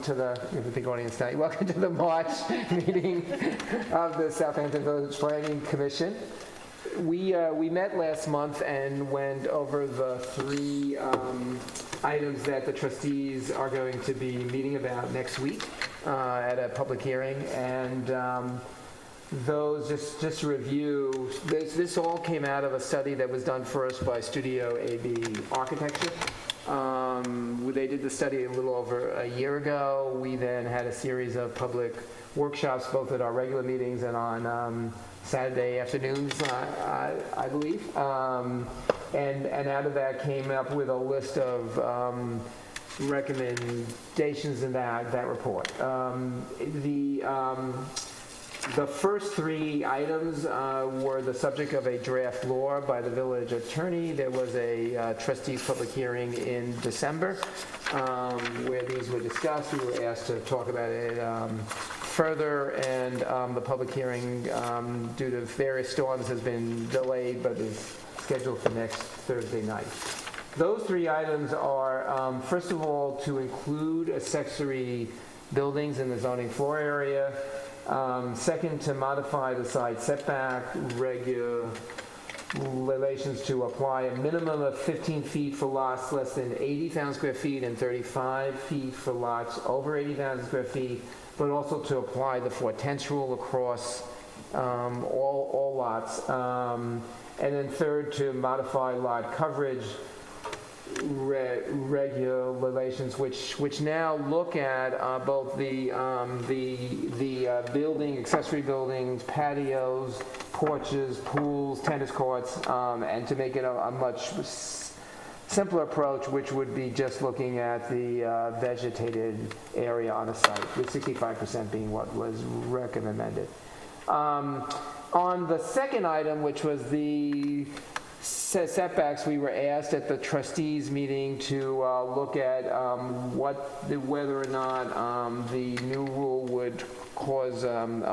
to we have a big audience tonight. Welcome to the March meeting of the Southampton Village Planning Commission. We met last month and went over the three items that the trustees are going to be meeting about next week at a public hearing. And those, just to review, this all came out of a study that was done first by Studio AB Architecture. They did the study a little over a year ago. We then had a series of public workshops, both at our regular meetings and on Saturday afternoons, I believe. And out of that came up with a list of recommendations in that report. The first three items were the subject of a draft law by the village attorney. There was a trustees public hearing in December where these were discussed. We were asked to talk about it further, and the public hearing, due to various storms, has been delayed but is scheduled for next Thursday night. Those three items are, first of all, to include accessory buildings in the zoning floor area. Second, to modify the side setback regulations to apply a minimum of 15 feet for lots less than 80,000 square feet and 35 feet for lots over 80,000 square feet, but also to apply the 4/10 rule across all lots. And then third, to modify lot coverage regulations, which now look at both the building, accessory buildings, patios, porches, pools, tennis courts, and to make it a much simpler approach, which would be just looking at the vegetated area on a site, with 65% being what was recommended. On the second item, which was the setbacks, we were asked at the trustees meeting to look at whether or not the new rule would cause an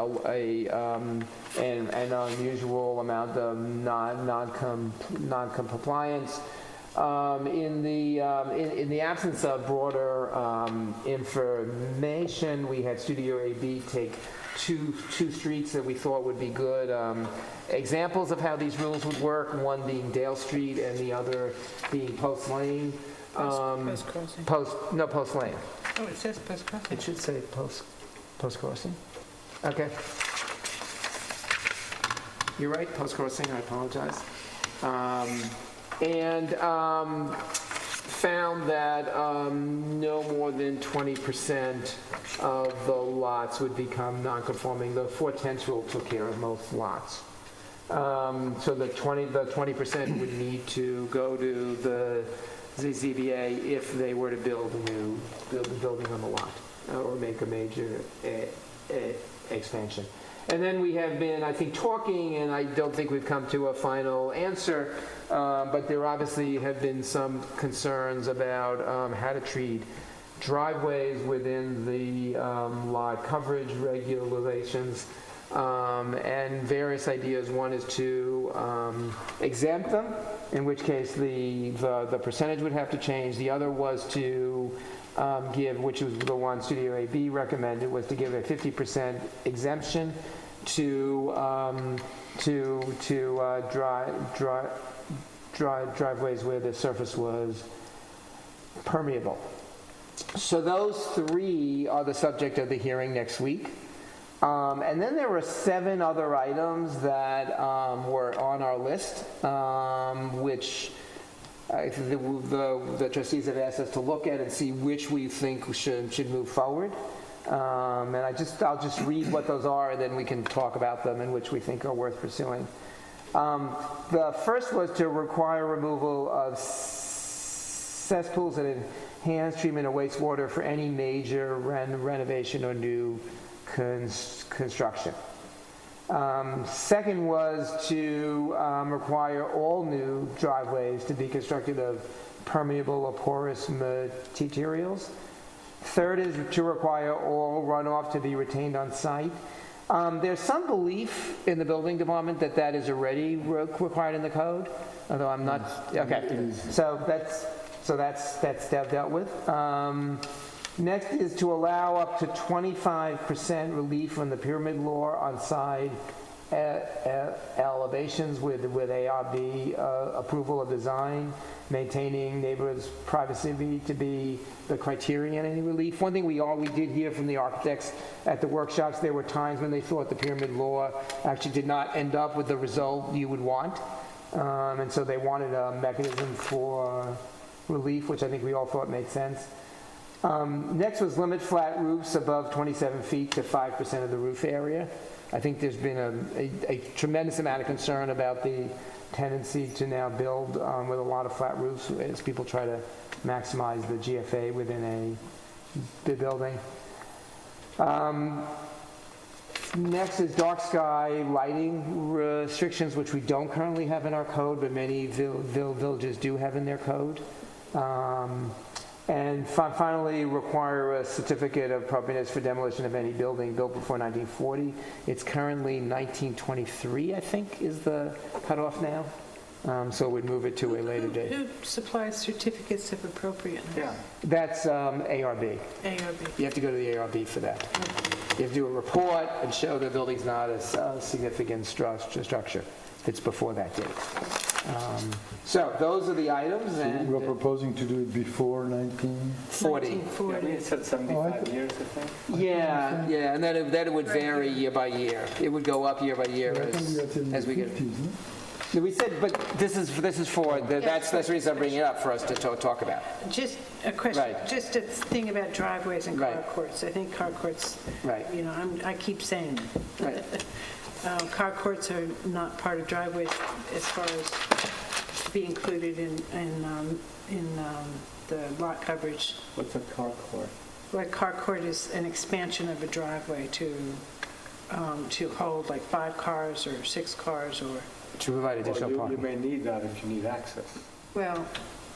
unusual amount of non-compliance. In the absence of broader information, we had Studio AB take two streets that we thought would be good examples of how these rules would work, one being Dale Street and the other being Post Lane. Post Crossing. Post Lane. Oh, it says Post Crossing. It should say Post Crossing. Okay. You're right, Post Crossing, I apologize. And found that no more than 20% of the lots would become non-conforming. The 4/10 rule took care of most lots. So the 20% would need to go to the ZBA if they were to build a building on the lot or make a major expansion. And then we have been, I think, talking, and I don't think we've come to a final answer, but there obviously have been some concerns about how to treat driveways within the lot coverage regulations, and various ideas. One is to exempt them, in which case the percentage would have to change. The other was to give, which was the one Studio AB recommended, was to give a 50% exemption to driveways where the surface was permeable. So those three are the subject of the hearing next week. And then there were 7 other items that were on our list, which the trustees have asked us to look at and see which we think should move forward. And I'll just read what those are, and then we can talk about them and which we think are worth pursuing. The first was to require removal of cesspools and enhanced treatment of wastewater for any major renovation or new construction. Second was to require all new driveways to be constructed of permeable or porous materials. Third is to require all runoff to be retained on site. There's some belief in the building department that is already required in the code, although I'm not. Okay, so that's dealt with. Next is to allow up to 25% relief from the pyramid law on side elevations with ARB approval of design, maintaining neighbors' privacy to be the criterion in any relief. One thing we did hear from the architects at the workshops, there were times when they thought the pyramid law actually did not end up with the result you would want. And so they wanted a mechanism for relief, which I think we all thought made sense. Next was limit flat roofs above 27 feet to 5% of the roof area. I think there's been a tremendous amount of concern about the tendency to now build with a lot of flat roofs as people try to maximize the GFA within the building. Next is dark sky lighting restrictions, which we don't currently have in our code, but many villages do have in their code. And finally, require a certificate of appropriateness for demolition of any building built before 1940. It's currently 1923, I think, is the cutoff now. So we'd move it to a later date. Who supplies certificates of appropriateness? Yeah. That's ARB. ARB. You have to go to the ARB for that. You have to do a report and show the building's not a significant structure. It's before that date. So those are the items, and We're proposing to do it before 40. 1940. It said 75 years, I think. Yeah, and then it would vary year by year. It would go up year by year as we get. We said, but this is for, that's the reason I'm bringing it up, for us to talk about. Just a question, Right. just a thing about driveways and car Right. courts. I think car courts, Right. I keep saying it. Right. Car courts are not part of driveways as far as to be included in the lot coverage. What's a car court? Well, a car court is an expansion of a driveway to hold like 5 cars or 6 cars or, To provide Well, additional you parking. may need that if you need access. well,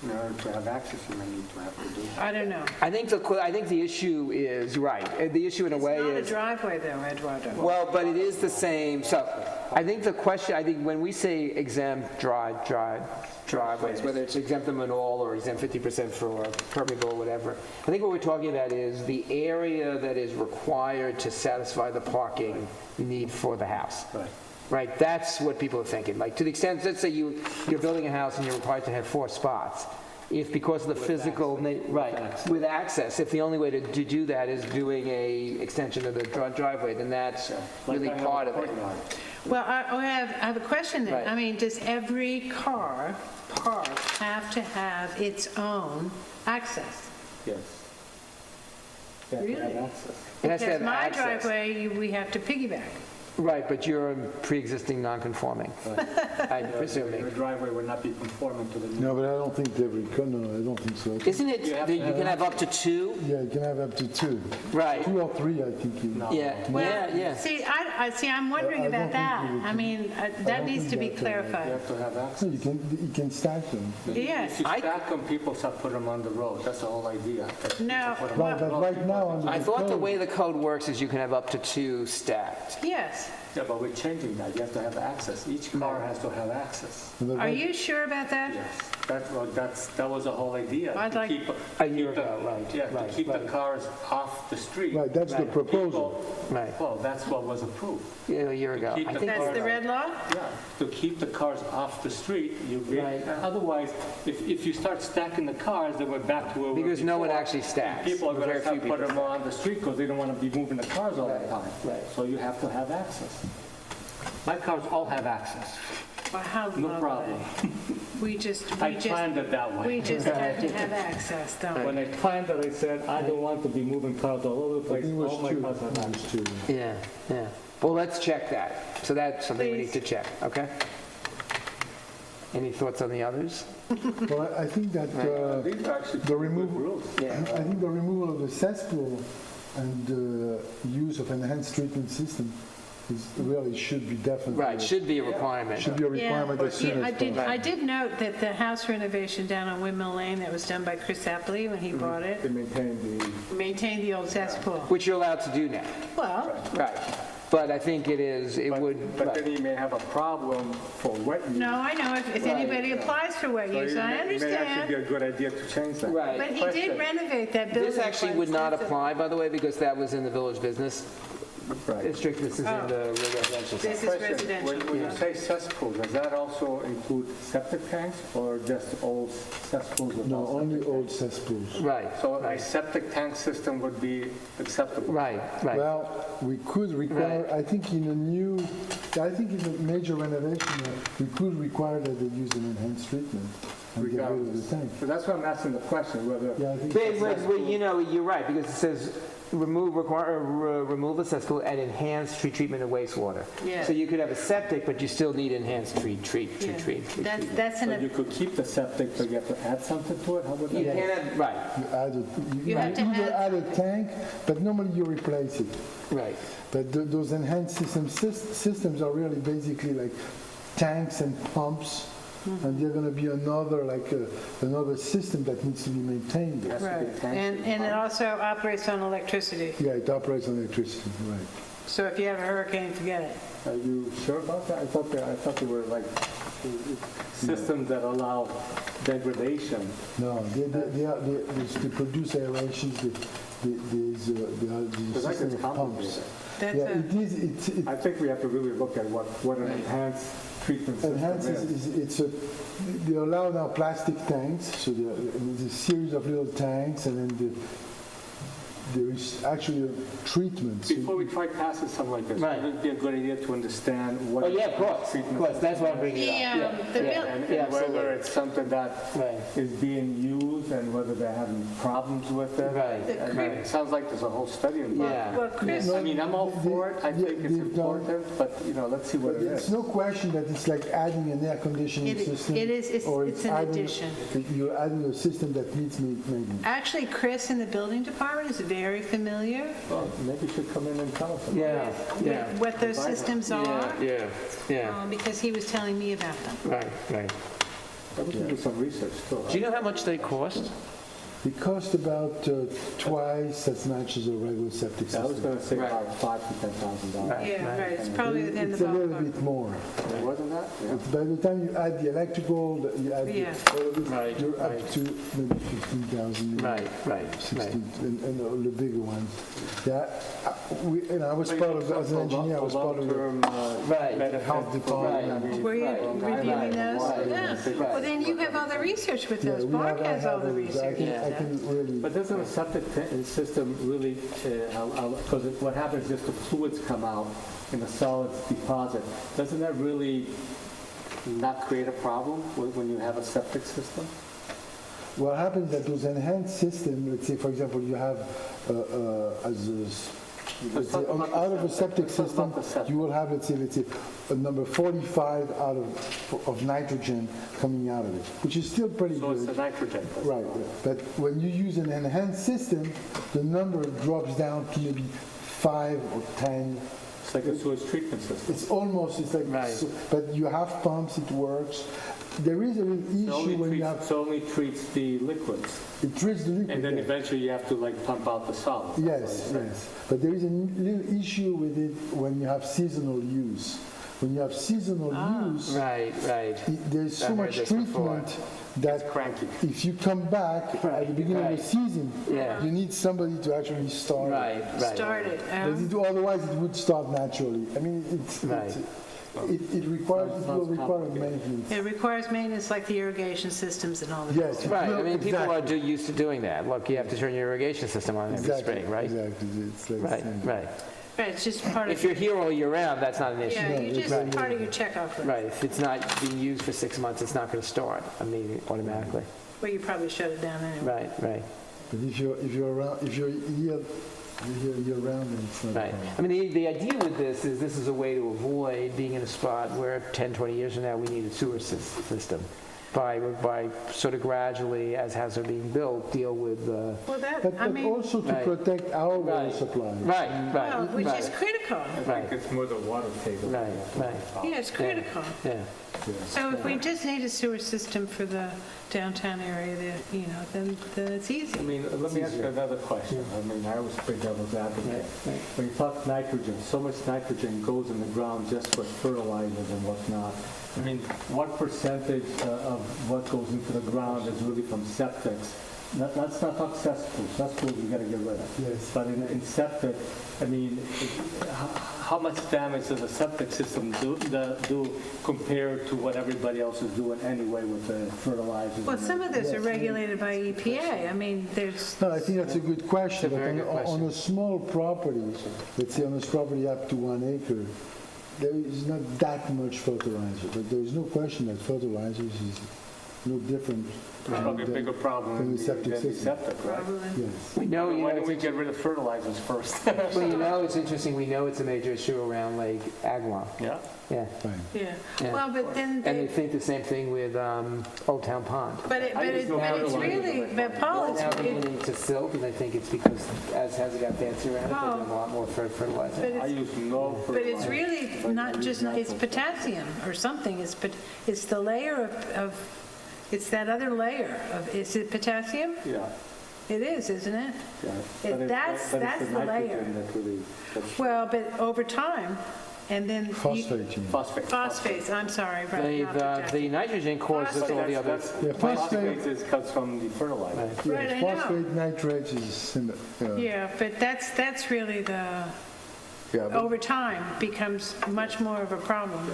In order to have access, you may need to have to do that. I don't know. I think the issue is, right, the issue in a way It's not a is, driveway though, Eduardo. well, but it is the same, so I think the question, I think when we say exempt driveways, whether it's exempt them at all or exempt 50% for permeable or whatever, I think what we're talking about is the area that is required to satisfy the parking need for the house. Right. Right, that's what people are thinking. Like, to the extent, let's say you're building a house and you're required to have 4 spots. If because of the physical, with access, if the only way to do that is doing a extension of the driveway, then that's really Like I have part a of it. courtyard. Well, I have a question then. Right. I mean, does every car park have to have its own access? Yes. You have to have Really? access. It has to Because have my access. driveway, we have to piggyback. Right, but you're pre-existing non-conforming, I'm Your presuming. driveway would not be conforming to the new. No, but I don't think every, no, I don't think so. Isn't it, You have that to you can have up to 2? Yeah, you can have up to 2. Right, 2 or 3, I think. No. yeah, yeah. See, I'm wondering I don't about think that. we would- I mean, that don't needs to be think that, You clarified. have to have access. So you can stack them. Yes. If you I- stack them, people start putting them on the road. That's the whole idea. that people No, put 'em on Right, the but road. right now, under I the thought the code, way the code works is you can have up to 2 stacked. Yes. Yeah, but we're changing that. You have to have access. Each car has to have access. but Are right- you sure about that? Yes. That was the whole idea. I'd to like- keep- A year keep the- ago, right, Yeah, right, to keep the right. cars off the street. Right, that's the Right. proposal. Right, Well, that's what was approved. yeah, a year ago. keep I the think That's the red law? Yeah, to keep the cars off the street, Right. otherwise, if you start stacking the cars, then we're back to where we were Because no one before. actually stacks. People are going Very to few start putting people. them on the street because they don't want to be moving the cars all Right, the time. right. So you have to have access. My cars all have access, Well, how no lovely. problem. We just I planned it that way. we just have to have access, don't we? When I planned it, I said, I don't want to be moving cars all over the I place. think it was All my 2. cars have It access. was 2. Yeah, yeah. Well, let's check that. So that's something we need Please. to check, okay? Any thoughts on the others? Well, I think that These are actually the good removal, rules. I think the removal of the cesspool and the use of enhanced treatment system is really should be definitely. Right, should be a requirement. Should be a requirement as soon Yeah, as possible. I did note that the house renovation down on Windmill Lane that was done by Chris Apley when he bought They it, maintain the, maintained the old cesspool. Which you're allowed to do now. Well, Right. But I think it would. But then you may have a problem for wet use. No, I know, if anybody applies for wet use, I It may actually be understand. a good idea to change that. Right. But he Question. did renovate that building. This actually quite would not extensively. apply, by the way, because that was in the village business Right. district. This is in the residential side. This is Question, residential. When you yeah. say cesspool, does that also include septic tanks or just old cesspools? with No, septic only tanks? old cesspools. Right, So a right, septic tank system would be acceptable? right, right. Well, we could require, I think in a major renovation, we could require that they use an enhanced treatment and get rid of Regardless. the tank. So that's why I'm asking the question, whether Yeah, I think You know, you're right, because it says remove the cesspool and enhance treatment of wastewater. Yeah. So you could have a septic, but you still need enhanced Yeah. That's so an, you could keep the septic, but you have to add something to it? How would You that? can't have, right, you add it, You have to either add- add a tank, but normally you replace it. right. But those enhanced systems are really basically like tanks and pumps, and they're going to be another system that needs to be maintained. Has to be right. tanks And it also operates on electricity. Yeah, it operates on electricity, right. So if you have a hurricane, forget it. Are you sure about that? I thought they were like systems that allow degradation. No, they produce aerations, they are the Because that system gets of pumps. complicated. That's Yeah, a, it is, I think we have to really look at what an enhanced treatment system enhanced is. they allow now plastic tanks, so there's a series of little tanks, and then there is actually a treatment. So Before we try passing something like this, Right. would it be a good idea to understand what? Oh, yeah, of course, that's why I'm bringing it Yeah, up. the Yeah, bill- yeah. And Yeah, whether absolutely. it's something that Right. is being used and whether they're having problems with it. Right, And right. It sounds like there's a whole study involved. Yeah. well, Chris, I mean, I'm all for it, I think it's they've done- important, but, let's see what it It's is. no question that it's like adding an air conditioning It- system. it is, it's- or it's an adding- addition. You're adding a system that needs maintenance. actually, Chris in the building department is very familiar Well, maybe you should come in and tell us. about it. Yeah, yeah, with what those systems are, yeah, because he was telling me about them. right, right. We can do some research too. Do you know how much they cost? It costs about twice as much as a regular septic I was system. going to say Right. about $5,000 to $10,000. Right. Yeah, right, it's probably within the It's a little ballpark. bit more. Wasn't that? Yeah. By the time you add the electrical, you add Yeah. all of it, Right, you're right. up to maybe 15,000. Right, right, 16, and all the bigger ones. Yeah, I was part of, as an engineer, I was part of the Long-term, Right. benefit health for- department. I mean, Were you Right, reviewing right, those? right, Yeah. right. Well, then you have all the research with Yeah, those. we have- Mark I has all have the it. research. I can really, But doesn't a septic system really, because what happens is the fluids come out in a solids deposit, doesn't that really not create a problem when you have a septic system? what happens that those enhanced systems, let's say, for example, you have, let's say, talk about the out of a septic septic. Let's talk system, about the septic. you will have, let's say, a number 45 out of nitrogen coming out of it, which is still pretty So it's the good. nitrogen. Right, but when you use an enhanced system, the number drops down to maybe 5 or 10. It's like a sewage treatment system. It's like, Right. but you have pumps, it works. There is a little issue when you have, It only treats the liquids, it treats the liquid. and then yeah. eventually you have to like pump out the solids. Yes, yes. But there is a little issue with it when you have seasonal use. When you have seasonal use, Right, right. there's so I heard much this before. treatment that Cranky. if you come back at the beginning of right. the season, Yeah. you need somebody to actually start it. Right, right. Started. Otherwise, it would start naturally. I mean, Right. it requires, it will require maintenance. It requires maintenance like the irrigation systems and all that. Yes. Right, I mean, people are exactly. used to doing that. Look, you have to turn your irrigation system on every Exactly, spring, right? Exactly. It's like Right, same. right. Right, it's just part of, If you're here all year round, that's not an issue. yeah, you just, Right. part of your checkoff list. Right, if it's not being used for 6 months, it's not going to start immediately, automatically. Well, you probably shut it down anyway. Right, right, But if you're around, if you're here year-round, then it's not a right. problem. I mean, the idea with this is a way to avoid being in a spot where 10, 20 years from now, we need a sewer system. by sort of gradually, as houses are being built, deal with the... Well, that, But I but mean, also to Right. protect our water Right. supply. Right, well, which is right, critical. I Right. think it's more the water table. right, right, Yeah, it's critical. yeah. So if we just need a sewer system for the downtown area, then it's easy. I mean, let me ask you another question. I mean, I always play devil's advocate. When you talk nitrogen, so much nitrogen goes in the ground just for fertilizers and whatnot. I mean, what percentage of what goes into the ground is really from septics? Let's not talk cesspools. Cesspools we gotta get rid of. Yes. But in septic, I mean, how much damage does a septic system do compared to what everybody else is doing anyway with the fertilizers? Well, and some of those are Yes. regulated by EPA. I mean, there's, No, I think that's a good question. It's a very But good question. on a small property, let's say on a property up to 1 acre, there is not that much fertilizer, but there is no question that fertilizers is no different. Probably a than- bigger problem than than the septic the system. septic, right? probably. Yes. We know, Why don't we get rid of fertilizers first? well, it's interesting, we know it's a major issue around Lake Agawam, Yeah? yeah. Fine. Yeah. Yeah. Well, but then, And they think the same thing with Old Town Pond. but it's really, but Paul, Now they're beginning to silt, and I think it's because as it got fancy around it, they're Oh. doing a lot more fertilizer. but I it's, use no fertilizer. but it's really not just, it's potassium or something. It's the layer of, it's that other layer of, is it potassium? Yeah, It is, isn't it? yeah. It- But that's but the nitrogen layer. that really- that's- Well, but over time, and then. you- Phosphate, you mean. Phosphate. Phosphates, I'm sorry, right, The, not the potassium. nitrogen causes all the other... Yeah, Phosphate comes from the fertilizer. Right. Right, I Yes, know. phosphate nitrates is, Yeah, but that's really the, yeah, but over time, becomes much more of a problem.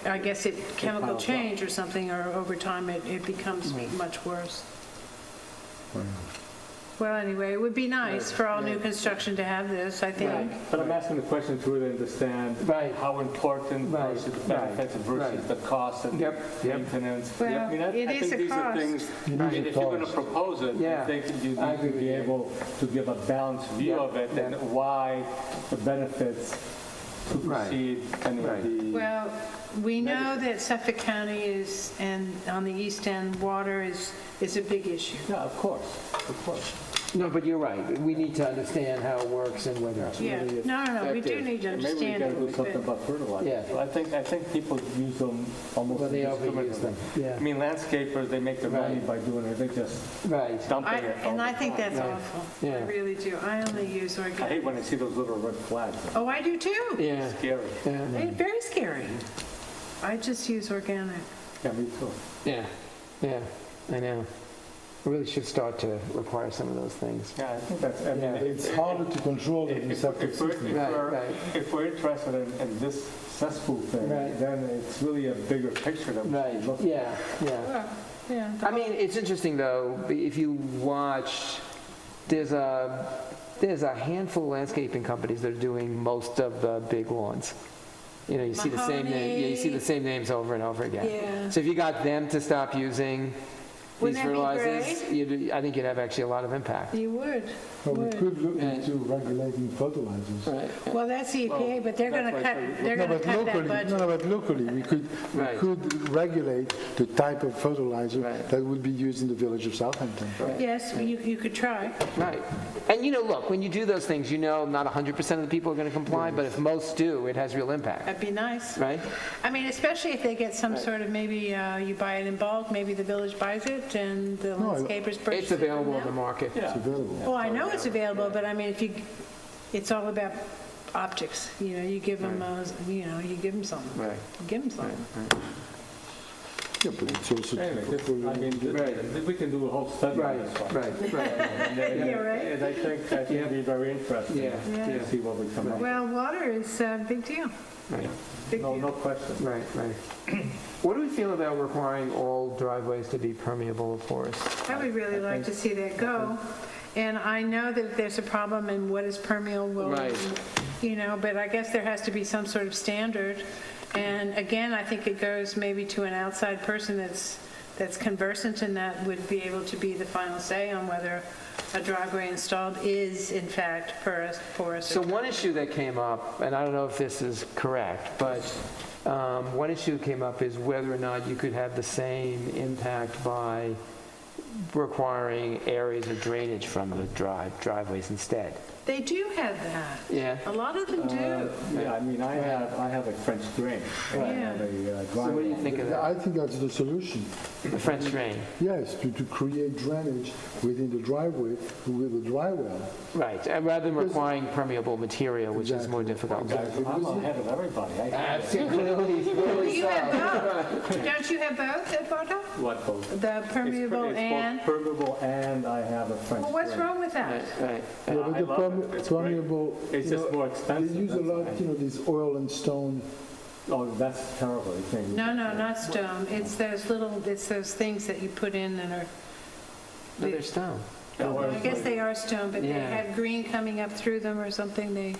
I guess chemical piles up. change or something, or over time, it becomes much worse. Well, anyway, it would be nice for all new construction to have this, I think. But I'm asking the question to really understand Right. how important Right, versus the right, benefits versus right. the cost and Yep, yep. maintenance. Well, Yeah, I mean, it I is think a these are cost. things, It is I mean, a if you're going to cost. propose it, Yeah. I think you I need agree to with be you. able to give a balanced view Yeah, of it and yeah. why the benefits Right. supersede any Right. of the... Well, we know that Suffolk County is, and on the east end, water is a big issue. Yeah, of course. No, but you're right, we need to understand how it works and whether it's Yeah, really no, we do effective. need to And maybe we understand got to do it. something but- about fertilizer. Yeah. So I think people use them almost Well, they overuse indiscriminately. them, yeah. I mean, landscapers, they make their money Right. by doing it, they just Right, dump it. And I think that's Right. awful. Yeah. I really do. I only use I hate organic. when I see those little red flags. Oh, I do too. yeah, Scary. yeah, It's very scary. I just use organic. Yeah, me too. yeah, yeah, I know. We really should start to require some of those things. Yeah, I think that's, I mean, Yeah. it's harder to control than the if septic we're, system. Right. if we're interested in this cesspool thing, Right. then it's really a bigger picture that we Right, should look at. yeah, yeah. Well, yeah. I mean, it's interesting though, if you watch, there's a handful of landscaping companies that are doing most of the big lawns. You know, you see the same name, yeah, you see the same names over and over again. Yeah. So if you got them to stop using these Wouldn't that be fertilizers, I think you'd have actually a lot of impact. You would. But we could look Right. into regulating fertilizers. Right. Well, that's the EPA, but they're going to that's cut, why I they're No, going to but cut that locally, budget. no, but locally, we Right. could regulate the type of fertilizer Right. that would be used in the village of Southampton. Yes, you could try. Right. And look, when you do those things, not 100% of the people are going to comply, but if most do, it has real impact, That'd be nice. right? I mean, especially if they get some sort of, maybe you buy it in bulk, maybe the village buys it and the No, landscapers purchase it. It's available from in the them. market. Yeah. It's available. Well, I know it's available, but I mean, it's all about optics. You give them, you give them something. Right. Give them something. Yeah, but it's also Anyway, to I mean, Right. we can do a whole study on Right, this one. right, right. Yeah, right. And I think it'd be very interesting Yeah, Yeah. to see what we come up with. Well, water is a big deal. Right. Big No, deal. no question. Right, right. What do we feel about requiring all driveways to be permeable of porous? I would really like to see that go. And I know that there's a problem in what is permeable, Right. But I guess there has to be some sort of standard. And again, I think it goes maybe to an outside person that's conversant in that would be able to be the final say on whether a driveway installed is in fact porous. So one issue that came up, and I don't know if this is correct, but one issue that came up is whether or not you could have the same impact by requiring areas of drainage from the driveways instead. They do have that. Yeah. A lot of them do. Yeah, I mean, I have a French drain. and I have a So what do you driveway. think of that? I think that's the solution. The French drain? Yes, to create drainage within the driveway with a dry well. Right, and rather than requiring permeable material, which is more difficult. I'm ahead of everybody. I have Absolutely, You have both. Don't you have both, Eduardo? what both? The permeable It's and, both permeable and I have a French well, what's drain. wrong with that? Right. Yeah, but I the love it. It's great. permeable, It's you just know, more they expensive. use a that's lot, why. you know, this oil and stone. Oh, that's terrible. You can't use No, not stone. It's those things that you put in and are, No, they're stone. I guess they are stone, but they Yeah. have green coming up through them or something.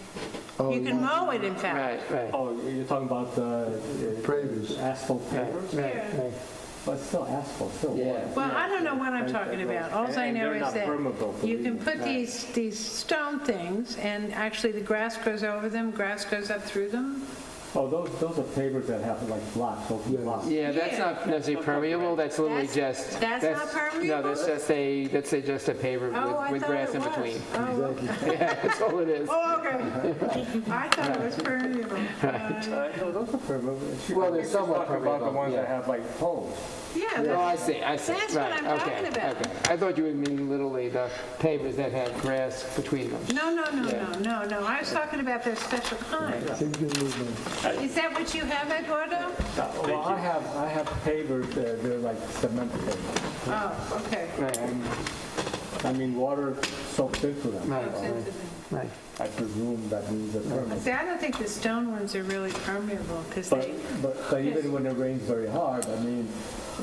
Oh, You can yeah. mow it, in fact. Right. Oh, you're talking about Pavers. asphalt pavers? Right. But it's still asphalt, still Yeah. water. Well, I don't know what I'm talking about. All I And know they're is not that permeable, you believe can me. put these stone things, and actually the grass grows over them, grass goes up through them. Oh, those are pavers that have like blocks, open blocks. Yeah, that's Yeah. not necessarily permeable, that's literally That's- just... that's not permeable? No, that's just a paver Oh, I with thought grass it in was. between. Oh, okay. Yeah, that's all it is. Oh, okay. I thought it was permeable. No, those are permeable. Well, they're You're somewhat talking about the permeable, ones yeah. that have like poles. Yeah, Oh, I that's, see. That's what Right, I'm okay, talking about. okay. I thought you would mean literally the pavers that have grass between them. no. I was talking about their special kinds. Same thing with, Is that what you have, Eduardo? Well, I have pavers, they're like cement pavers. Oh, okay. Right, And, I mean, water soaks into them. right. I presume that means they're permeable. See, I don't think the stone ones are really permeable, because they, But even when it rains very hard, I mean,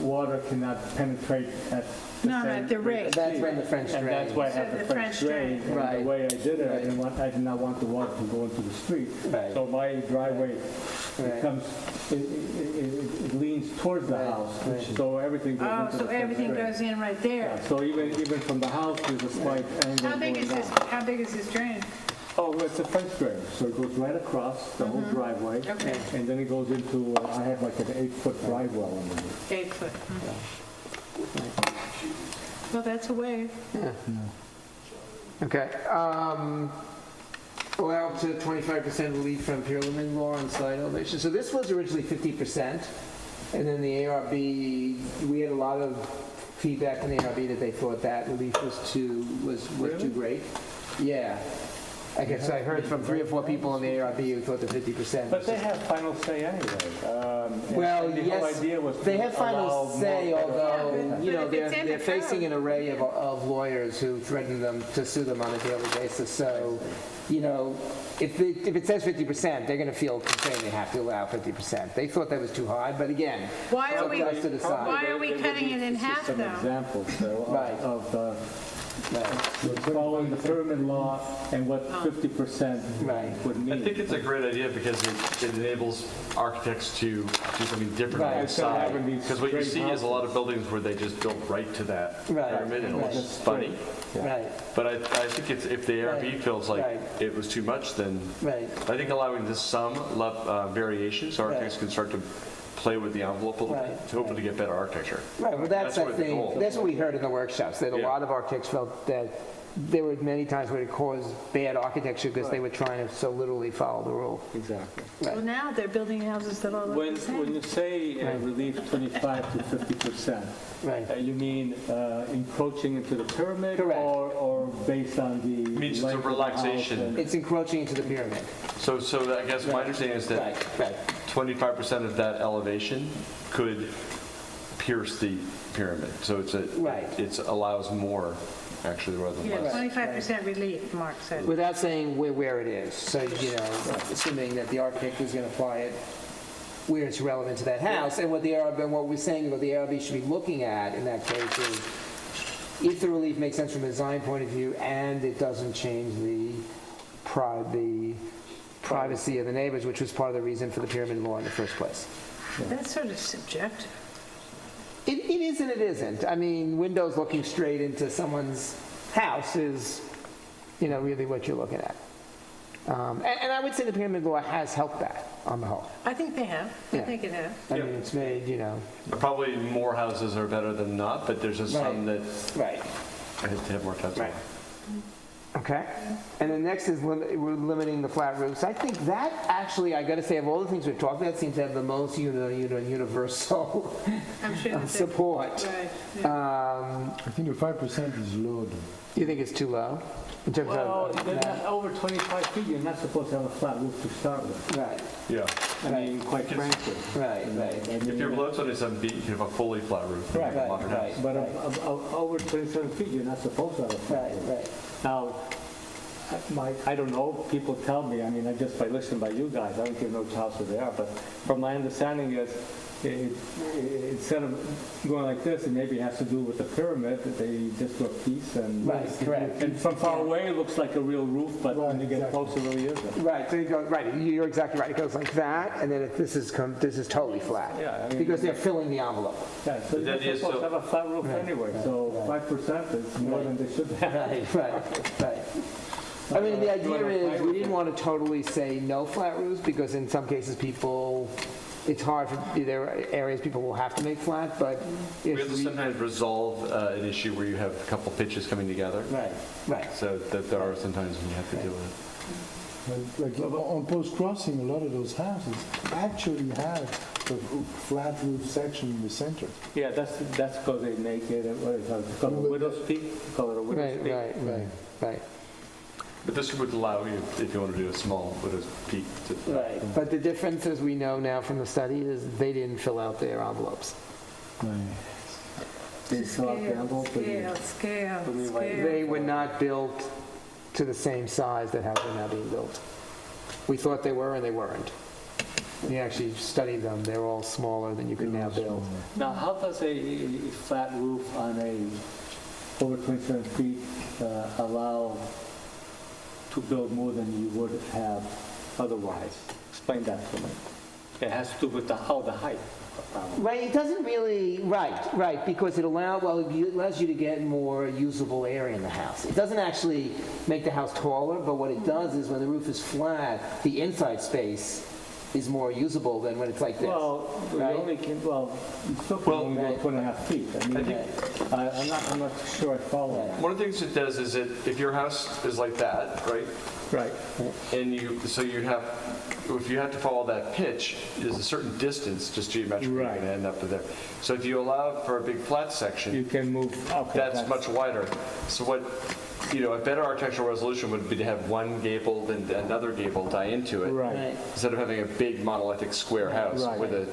water cannot penetrate at the No, same at the rate. That's when the French And that's drain. why I have the French drain. And Right. the way I did it, Right. I did not want the water to go into the street. Right. So my driveway Right. becomes, it leans towards the Right. house. Right. So everything goes oh, into the so French everything drain. goes in right there. Yeah, so even from the house, there's a slight angle How big going is this, down. how big is this drain? Oh, it's a French drain, so it goes right across the whole driveway. Okay. And then it goes into, I have like an 8-foot dry well underneath. 8 foot. Well, that's a way. Okay. Allow up to 25% relief from Pearland law on side elevation. So this was originally 50%, and then the ARB, we had a lot of feedback from the ARB that they thought that relief was too great. Yeah. I guess I heard from 3 or 4 people in the ARB who thought the 50%. But they have final say anyway. Well, and the whole yes, idea was they to have final allow say, more- although, Yeah, you know, but if it's in they're the facing code. an array of lawyers who threaten them to sue them on a daily basis. So, you know, if it says 50%, they're going to feel constrained they have to allow 50%. They thought that was too hard, but again, Why it's are up we, to us to decide. why are we cutting it in half, Some though? examples so, Right. of Right. following the pyramid law and what Oh. 50% Right. would mean. I think it's a great idea because it enables architects to do something different Right. on the Instead of side. having these Because what you straight see is a lot of buildings where they just build right to that Right. pyramid and it Right. looks funny. Right, But I think if the ARB Right. feels like Right. it was too much, then right. I think allowing this some variation so architects Right. can start to play with the envelope a little Right. bit, hoping to get better architecture. Right, well, that's, That's I what the goal. think, that's what we heard in the workshops, that a Yeah. lot of architects felt that there were many times where it caused bad architecture because they were trying to so literally follow the rule. Exactly. Well, now they're building houses that all look When the same. you say relief 25 to 50%, Right. you mean encroaching into the pyramid? Correct. Or based on the... Means it's a length of the house relaxation. and- It's encroaching into the pyramid. So I guess my understanding is that Right. 25% of that elevation could pierce the pyramid. So Right. it allows more, actually, rather than Yeah, less. 25% relief, Mark said. Without saying where it is. So, you know, assuming that the architect is going to apply it where it's relevant to that house. And what we're saying, what the ARB should be looking at in that case is if the relief makes sense from a design point of view and it doesn't change the privacy of the neighbors, which was part of the reason for the pyramid law in the first place. That's sort of subjective. It is and it isn't. I mean, windows looking straight into someone's house is, really what you're looking at. And I would say the pyramid law has helped that on the whole. I think they have. I Yeah. think it has. I mean, it's made, Probably more houses are better than not, but there's just some that Right. I have more touch on. Right. Okay. And then next is we're limiting the flat roofs. I think that actually, I got to say, of all the things we've talked about, seems to have the most universal I'm sure that they- support. Right, yeah. I think the 5% is low, though. You think it's too low in terms Well, of? they're not over 25 feet, you're not supposed to have a flat roof to start with. Right. Yeah. I mean, quite frankly. Right. Right. If you're below 27 feet, you can have a fully flat roof. in a Right, modern house. But over 27 feet, you're not supposed to have a flat roof. Right. Now, I don't know, people tell me, I mean, I just by listening by you guys, I don't even know which houses they are, but from my understanding is, instead of going like this, it maybe has to do with the pyramid, that they just do a piece and... Right, correct. And from far away, it looks like a real roof, but when you get Right, closer, it really isn't. Right. So you go right. You're exactly right. It goes like that, and then this is totally flat. Yeah, I mean- because they're filling the envelope. Yeah, so The you're idea is supposed to so- have a flat roof anyway, so 5% is more than they should have. Right. I mean, the idea is we didn't want to totally say no flat roofs because in some cases it's hard for, there are areas people will have to make flat, but We have if to we... sometimes resolve an issue where you have a couple pitches coming together. Right. So that there are some times when you have to deal with Like on Post Crossing, a lot of those houses actually have a flat roof section in the center. Yeah, that's because they make it, what is it called, a widow's peak? Call it a widow's peak. Right. it. But this would allow you, if you want to do a small widow's peak, to... Right. But the difference, as we know now from the study, is they didn't fill out their envelopes. They fill out the envelope and you- Scale. They were not built to the same size that houses are now being built. We thought they were, and they weren't. We actually studied them. They're all smaller than you could now build. Now, how does a flat roof on a over 27 feet allow to build more than you would have otherwise? Explain that to me. It has to do with the height. Right, it doesn't really, right, because it allows you to get more usable area in the house. It doesn't actually make the house taller, but what it does is when the roof is flat, the inside space is more usable than when it's like this. Well, you right? only can, well, you still can only go right. 2.5 feet. I mean, I'm not sure I follow that. One of the things it does is if your house is like that, right? Right. And if you have to follow that pitch, there's a certain distance, just geometrically, you're Right. going to end up there. So if you allow for a big flat section, You can move, okay. that's much wider. So a better architectural resolution would be to have one gable and another gable tie into it. Right. Instead of having a big monolithic square house Right. with a,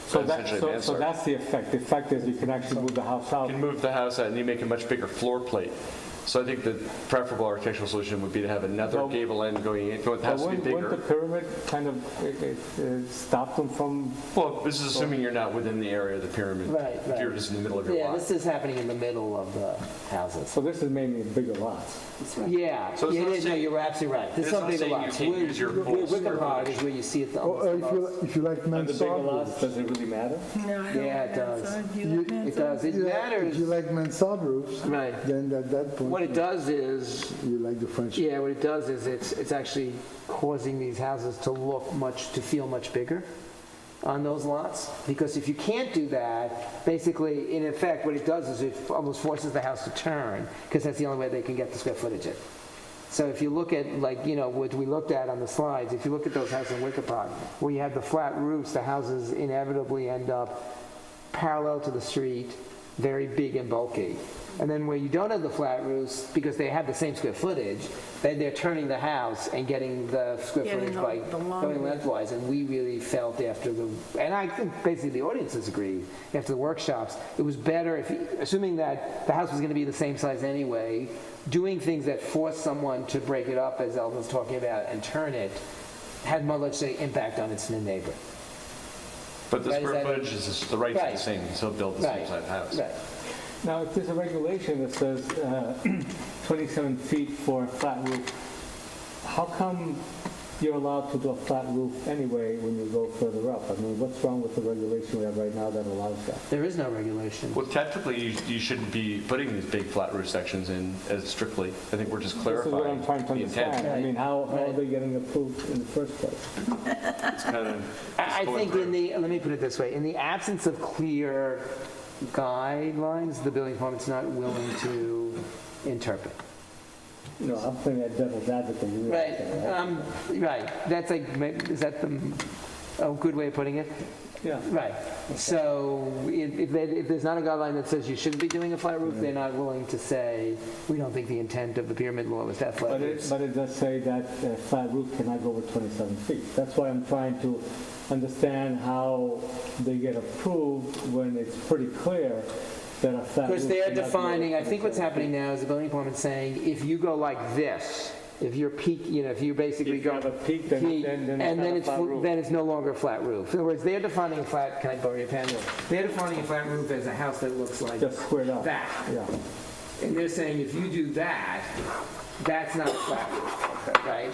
So essentially so mansard. that's the effect. The effect is you can actually move the house out. You can move the house out and you make a much bigger floor plate. So I think the preferable architectural solution would be to have another Well- gable end going in, the house to be Wouldn't the bigger. pyramid kind of stop them from, Well, this is assuming you're not within the area of the pyramid. Right, If you're right. just in the middle of your Yeah, lot. this is happening in the middle of the houses. so this is mainly bigger lots? Yeah, So it's it not is, no, saying- you're absolutely right. This is it's not some bigger saying you lots. can't use your full Wicker square Park footage. is where you see it. Or if you like And the bigger mansard lots, roofs. does it really matter? No, I don't Yeah, it like does. mansard. You like It mansard? does, it Yeah, matters. If you like mansard roofs, Right. then at that point, What it does is, you like the French. yeah, what it does is it's actually causing these houses to feel much bigger on those lots. Because if you can't do that, basically, in effect, what it does is it almost forces the house to turn, because that's the only way they can get the square footage in. So if you look at, what we looked at on the slides, if you look at those houses in Wicker Park, where you have the flat roofs, the houses inevitably end up parallel to the street, very big and bulky. And then where you don't have the flat roofs, because they have the same square footage, then they're turning the house and getting the square Getting footage by the long going roof. lengthwise. And we really felt and I think basically the audiences agreed after the workshops, it was better assuming that the house was going to be the same size anyway, doing things that force someone to break it up, as Eldon's talking about, and turn it, had much less impact on its neighbor. But the Right, is square that- footage is, the rates are Right. the same, so build the same Right, size house. right. Now, if there's a regulation that says 27 feet for a flat roof, how come you're allowed to do a flat roof anyway when you go further up. I mean, what's wrong with the regulation we have right now that allows that? There is no regulation. Well, technically, you shouldn't be putting these big flat roof sections in as strictly. I think we're just This is what I'm clarifying trying to the intent. understand. I mean, how are Right. they getting approved in the first place? It's kind of I think let me put it this way, in the absence of clear guidelines, the building department's not willing to interpret. You know, I'm playing that devil's advocate. You Right, realize that, right, that's like, is that a good way of putting it? Yeah. Right, so if there's not a guideline that says you shouldn't be doing a flat roof, they're not willing to say, we don't think the intent of the pyramid law was to have flat But roofs. it does say that a flat roof cannot go over 27 feet. That's why I'm trying to understand how they get approved when it's pretty clear that a flat roof Because they're cannot go over defining, I think what's 27 happening feet. now is the building department's saying, if you go like this, if you're peak, if you basically If you go. have a peak, then peak, it's and not then a it's flat roof. then it's no longer a flat roof. In other words, they're defining a flat. Can I borrow your pen? They're defining a flat roof as a house that looks like Just squared up. that, Yeah. and they're saying if you do that, that's not a flat roof, right?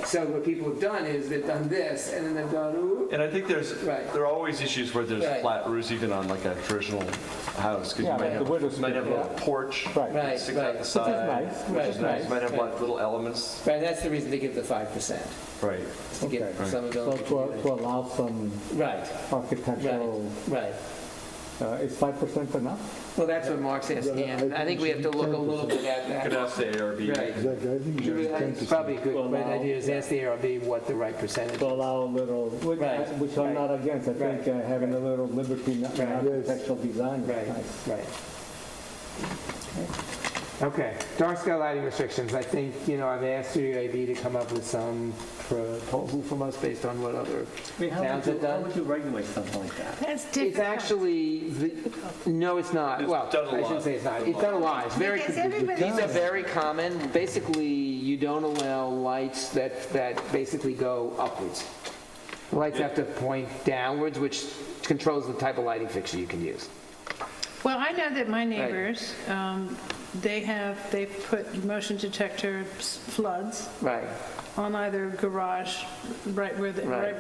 So what people have done is they've done this, and then they've done. Ooh, And I think Right. there are always issues where there's Right. flat roofs even on like a traditional house, because Yeah, you might like have, the window you might have a little strip, porch Right. that Right, sticks out right. the Which is side. nice, which Right. is nice. Might have like little elements. Right, that's the reason they give the 5%, Right. to get Okay. some So ability to do to allow some that. Right, architectural, right. is 5% enough? Well, that's what Mark's asking. I think we have to look a little bit at You could that. ask the ARB. Right. Exactly, I think Should we- it's I think 10%. it's probably a To good allow- idea is ask the ARB what the right percentage To is. allow a little, Right. which I'm not against. I think Right. having a little liberty in Right. architectural design is Right, nice. right. Okay, dark sky lighting restrictions. I think, I've asked the ARB to come up with some proposal from us based on what other towns have done. you regulate something like that? That's It's difficult. actually, no, it's not. It's Well, done a I shouldn't lot. say it's not. It's done a lot. It's very, Because everybody- these are very common. Basically, you don't allow lights that basically go upwards. The lights have to point downwards, which controls the type of lighting fixture you can use. Well, I know that my neighbors, they've put motion detector floods Right, on either garage, right where the Right.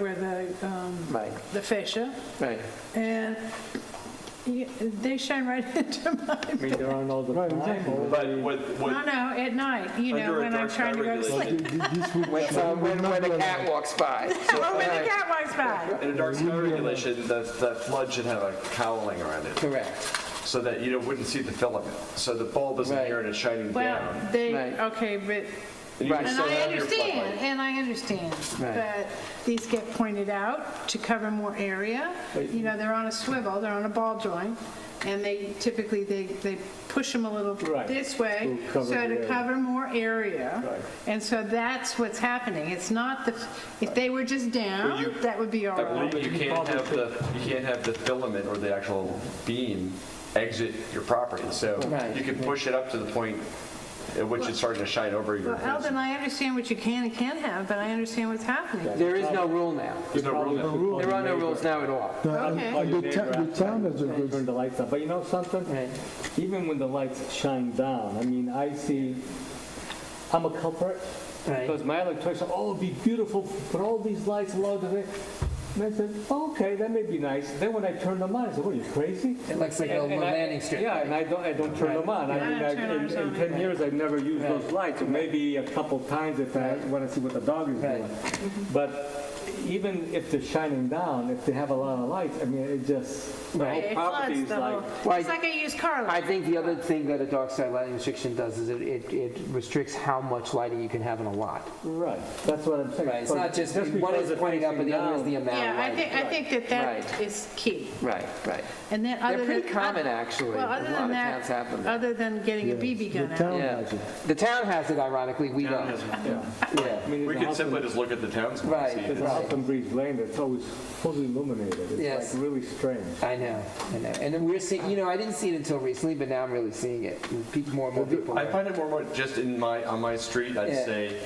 right, the fascia, right. and they shine right into my. I mean, there aren't all the Right, time. exactly. But No, no, at night, Under a when I'm dark trying sky to go to regulation. sleep. This would- When the cat walks by. Or when the cat walks by. in a dark sky regulation, that flood should have a cowling around it, Correct. so that you wouldn't see the filament. So the bulb isn't Right. here and it's shining Well, down. Right. okay, but, And you Right. can and still I have your understand, floodlight. and I understand. Right. But these get pointed out to cover more area. They're on a swivel, they're on a ball joint, and they typically, they push them a little Right. this way, To cover so the to area. cover more area. Right. And so that's what's happening. It's not if they were just down, you- that would be all I right. believe you can't have the filament or the actual beam exit your property. So Right. you can push it up to the point at which it's starting to shine over your Well, fence. Eldon, I understand what you can and can't have, but I understand what's happening. There is no rule now. There's no rule now. There are no rules now at all. No, and- Okay. and the town has a Turn good, the lights up. But you know something? Right. Even when the lights shine down, I mean, I'm a culprit. Right. Because my electrician, oh, it'd be beautiful, put all these lights loaded in. And I said, oh, okay, that may be nice. Then when I turned them on, I said, what, are you crazy? It looks like a And I- landing strip. Yeah, and I don't turn them on. I Yeah, I mean, don't turn ours in on 10 either. years, I've never used those lights, or maybe a couple times if I want to see what the dog is Right. doing. But even if they're shining down, if they have a lot of lights, I mean, it just, the Right, whole it property floods is the whole, like, Well, it's like a used car I lot. think the other thing that a dark sky lighting restriction does is it restricts how much lighting you can have in a lot. right, that's what I'm saying. Right, it's So not just, one because is it's pointing up and the facing other is the down- amount of Yeah, lighting. I think that Right. is key. Right, right. And then They're other pretty than. common, actually. Well, A other lot than of that, towns have them. other than getting a BB the gun out. town Yeah. has it. The town has it, ironically, we Town don't. has- Yeah. Yeah. I mean, We there's a could house simply in- just look at the town's. Right. see if There's a it's- house in Breeze Lane that's always fully illuminated. Yes. It's like really strange. I know. And then we're seeing, I didn't see it until recently, but now I'm really seeing it. More and more people. I are- find it more just on my street, I'd Yeah. say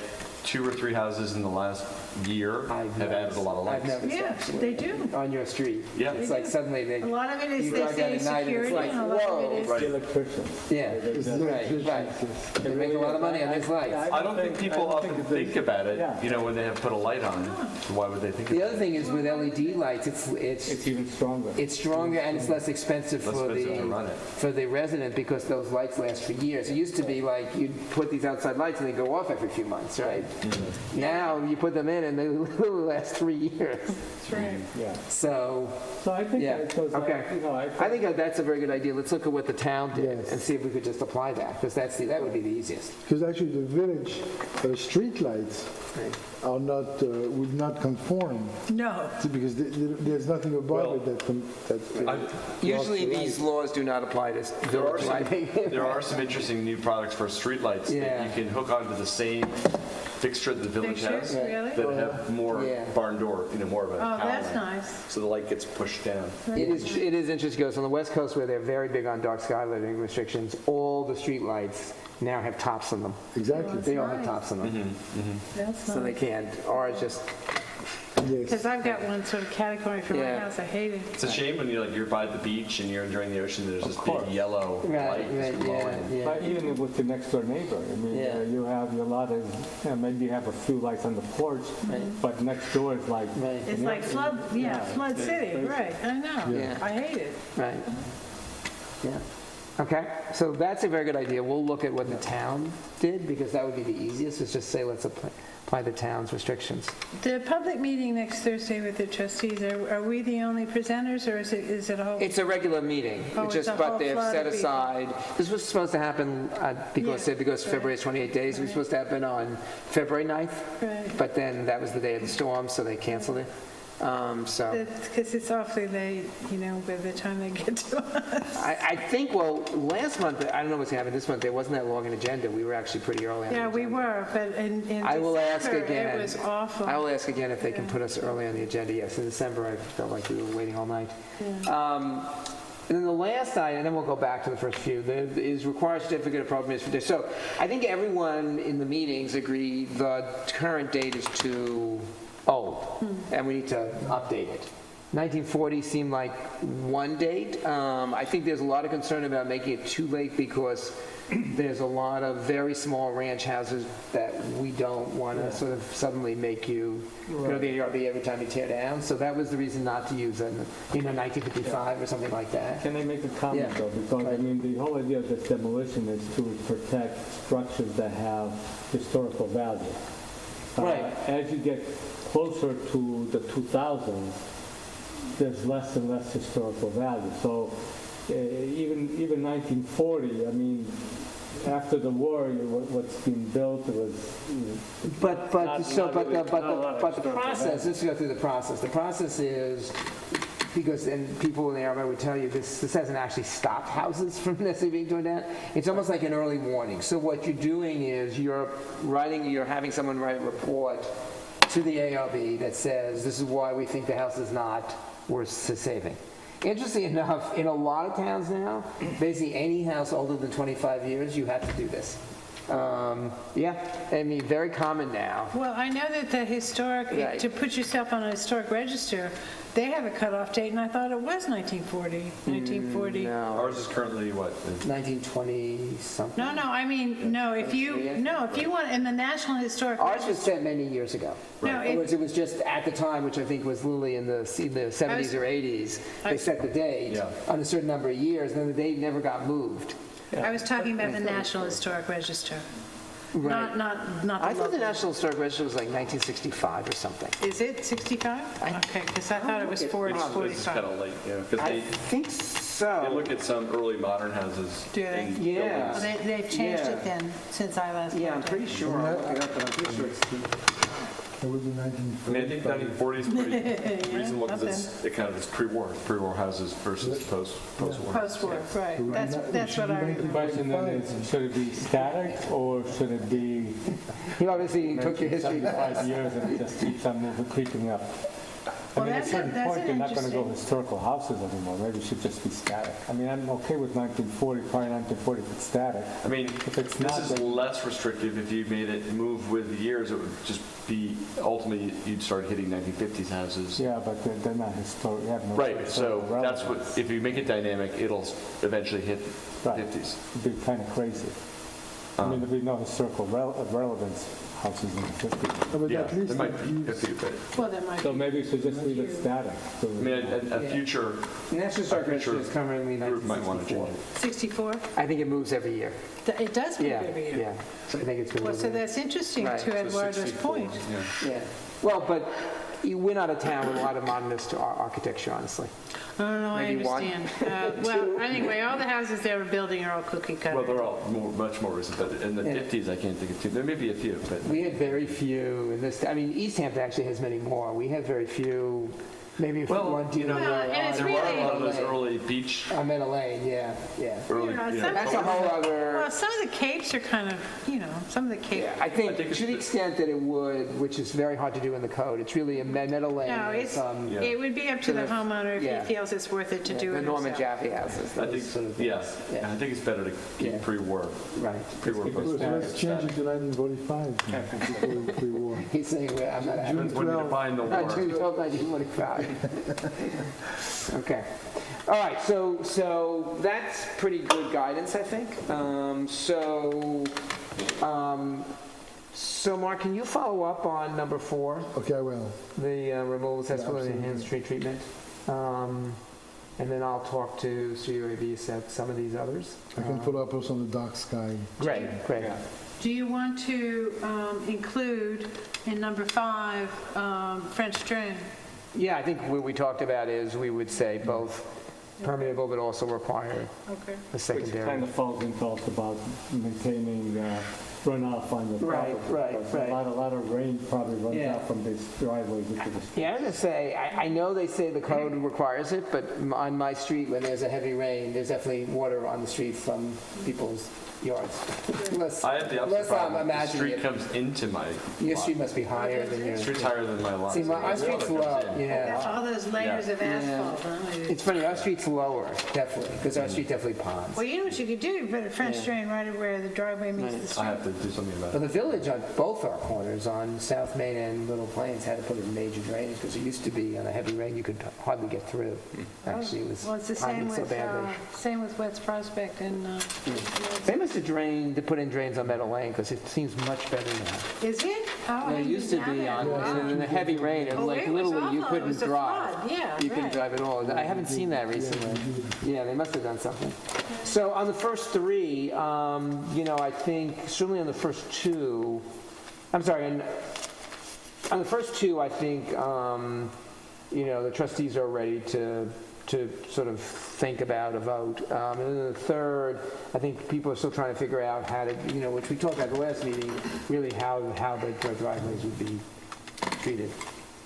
2 or 3 houses in the last year have added a lot of I've lights. noticed Yeah, actually. they do. On your street. Yeah. It's like suddenly they, A lot of it is, You they drive down say at night and it's security, like, and a lot of whoa. it is. Right. The electricians. yeah, It's right, the right. electricians. They make a lot of money on these lights. I don't think people often think about it, Yeah. you know, when they have put a light on. Why would they think The about other it? thing is with LED lights, It's even stronger. it's stronger and it's less expensive Less for expensive to run the, it. for the resident because those lights last for years. It used to be like you'd put these outside lights and they go off every few months, right? Now you put them in and they literally last 3 years. That's right. Yeah. So So I think Yeah, that goes, okay. you know, I think that's a very good idea. Let's look at what the town did Yes. and see if we could just apply that because that would be the easiest. Because actually the village street lights are not, would not conform, No. because there's nothing above it that. Usually these laws do not apply to village lighting. There are some interesting new products for streetlights that Yeah. you can hook onto the same fixture that the village Pictures, has, really? that have more Yeah. barn door, you know, more of a Oh, that's tower lamp. nice. So the light gets pushed down. It is interesting because on the West Coast where they're very big on dark sky lighting restrictions, all the street lights now have tops on them. Exactly, They all have nice. tops on them, That's so they nice. can't. Ours just, yes. Because I've got one sort of category for my Yeah. house, I hate it. It's a shame when you're by the beach and you're enjoying the ocean, there's this big yellow light just glowing. But even with the next door neighbor, I mean, Yeah. you have your lot of, maybe you have a few lights on the porch, but next door is like. Right. It's like flood, flood city, right, I know. Yeah. I hate it. right. Yeah. Okay, so that's a very good idea. We'll look at what the town did because that would be the easiest, is just say let's apply the town's restrictions. The public meeting next Thursday with the trustees, are we the only presenters, or is it a whole? It's a regular meeting, Oh, it's just, a but whole they've flood set of people. aside, this was supposed to happen, because Yeah, February is 28 days, it was supposed to happen on February 9th, Right. but then that was the day of the storm, so they canceled it. So, Because it's awfully late, by the time they get to us. I think, well, last month, I don't know what's happening this month, there wasn't that long an agenda, we were actually pretty early on the Yeah, we agenda. were, but in I will ask December, again. it was awful. I will ask again if they can put us early on the agenda. Yes, in December, I felt like we were waiting all night. And then the last item, and then we'll go back to the first few, is require certificate of appropriateness for this. So I think everyone in the meetings agree the current date is too old, and we need to update it. 1940 seemed like one date. I think there's a lot of concern about making it too late because there's a lot of very small ranch houses that we don't want to sort of suddenly make you go to the ARB every time you tear down. So that was the reason not to use it, 1955 or something like that. Can I make a comment Yeah. though? Because I mean, the whole idea of this demolition is to protect structures that have historical value. Right. As you get closer to the 2000s, there's less and less historical value. So even 1940, I mean, after the war, what's being built was. But Not the historical process, let's go through the process. The process is, because, and people in the area would tell you, this hasn't actually stopped houses from necessarily being torn down. It's almost like an early warning. So what you're doing is you're having someone write a report to the ARB that says, this is why we think the house is not worth saving. Interestingly enough, in a lot of towns now, basically any house older than 25 years, you have to do this. Yeah, I mean, very common now. Well, I know that the historic, Right. to put yourself on a historic register, they have a cutoff date, and I thought it was 1940, 1940. No, Ours is currently what? 1920 something. No, I mean, no, if you want, in the National Historic Ours was Register. set many years ago. No, In other words, it was just at the time, which I think was literally in the 70s or 80s, they set the date Yeah. on a certain number of years, and then the date never got moved. I was talking about the National Historic Register, not the I thought the local. National Historic Register was like 1965 or something. Is it 65? Okay, because I thought it was 40, This is kind 45. of late, yeah, because I they think so. look at some early modern houses. Do they? and Yeah. Well, buildings. They've changed Yeah. it then, since I last Yeah, I'm looked at pretty it. sure. I'll look it up, but I'm pretty sure it's... It was in I mean, I think 1940. 1940 is pretty reasonable because nothing. it kind of is pre-war houses versus post-war. Post-war, right, that's what I The remember. question then is, should it be static or should it be You obviously took your history. 75 years and it just keeps on moving, creeping up? I Well, mean, at a that's certain an point, they're not going to go interesting- historical houses anymore. Maybe it should just be static. I mean, I'm okay with 1940, probably 1940 if it's static. I mean, If it's this not, is then- less restrictive. If you made it move with the years, it would just be, ultimately, you'd start hitting 1950s houses. Yeah, but they're not historic, they have no Right, so historical that's what, relevance. if you make it dynamic, it'll eventually hit Right. 50s. It'd be kind of crazy. I mean, there'd be no historical relevance houses in the 50s. But Yeah, at least there might it be a gives- few, but, Well, there might So be. maybe we should just leave it static. So- I mean, a future National Historic I'm sure Register is currently group might want to 1964. change it. 64? I think it moves every year. It does move Yeah, every year. yeah. So I think it's going Well, to so move. that's interesting Right. to Eduardo's point. Yeah. Well, but we're not a town with a lot of modernist architecture, honestly. Oh, no, I Maybe one. understand. Well, anyway, all the houses they were building are all cookie cutter. Well, they're all much more recent, but in the Yeah. 50s, I can't think of two. There may be a few, but We had very few in this, I mean, East Hampton actually has many more. We had very few, maybe if Well, one dealer. Well, and it's there were really- a lot of those early beach, On Meadow Lane, yeah, yeah. early, You know, you some- know, That's a whole other, Well, some of the capes are kind of, some of the capes. yeah, I think think to the extent that it would, which is very hard to do in the code, it's really a Meadow Lane. No, and it's, some- Yeah. it would be up to the homeowner if Yeah. he feels it's worth it to do The it Norman himself. Jaffe houses, I those think, sort of yeah, things. and I think it's better to Yeah. keep pre-war, Right. pre-war Let's post. Let's change it to 1945, before pre-war. He's saying, well, I'm not happy. June When you 12. define the Not war. June 12, 1945. Okay. All right, so that's pretty good guidance, I think. So Mark, can you follow up on number 4, Okay, I will. the removal of cesspool and absolutely. enhanced tree treatment? And then I'll talk to Studio AV about some of these others. I can follow up also on the dark sky. Great, great. Do you want to include in number 5, French drain? Yeah, I think what we talked about is we would say both permeable but also require Okay. a Which secondary. kind of falls into also about maintaining runoff on the Right, property. right, Because right. A lot of rain probably runs Yeah. out from these driveways into the street. Yeah, I was gonna say, I know they say the code requires it, but on my street, when there's a heavy rain, there's definitely water on the street from people's yards. Unless, I have the unless opposite I'm problem. The imagining street it. comes into my Your lot. street must be higher than The yours. street's higher than my lot. See, so our the street's water low, comes in. yeah. All those layers of Yeah. asphalt, huh? It's funny, our street's lower, definitely, because our street definitely ponds. Well, you know what you could do? You put a French Yeah. drain right where the driveway meets the I street. have to do something about But it. the village on both our corners, on South Main and Little Plains, had to put in major drainage, because it used to be on a heavy rain, you could hardly get through. Actually, it was Well, it's the ponding same so with, badly. West Prospect and, They must have drained, to put in drains on Meadow Lane, because it seems much better now. is it? Oh, I It didn't used to know be that. on, Wow. in the heavy rain, and Oh, like it was literally you awful. It couldn't was a drive. flood. Yeah, You couldn't right. drive at all. I haven't seen that recently. Yeah, they must have done something. So on the first 3, I think certainly on the first 2, I'm sorry, on the first 2, I think, the trustees are ready to sort of think about a vote. And then the third, I think people are still trying to figure out how to, which we talked about at the last meeting, really how the driveways would be treated.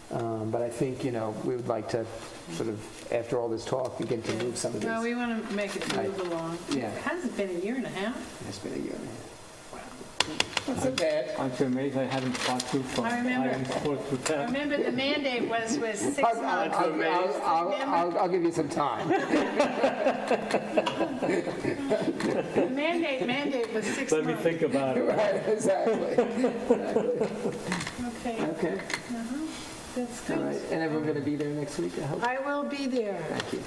But I think, we would like to sort of, after all this talk, begin to move some of these. No, we want to make it move along. Yeah. It hasn't been a year and a half. It's been a year and a half. Not so bad. Aren't you amazed I hadn't thought through from I remember. items 4 through 10? Remember, the mandate was 6 I'll, months. I'll give you some time. The mandate was 6 Let me months. think about it. Right, exactly. Okay, Okay, that's all good. right. And everyone going to be there next week, I hope? I will be there. Thank you.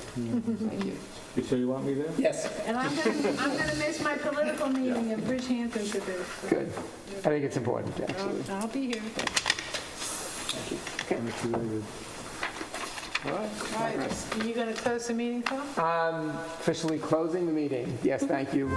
Thank you. You sure you want me there? Yes, And I'm gonna miss my political meeting in Bridgehampton today. so good. I think it's important, actually. I'll be here. That's really good. All right. All right, are you gonna close the meeting, Paul? Officially closing the meeting. Yes, thank you.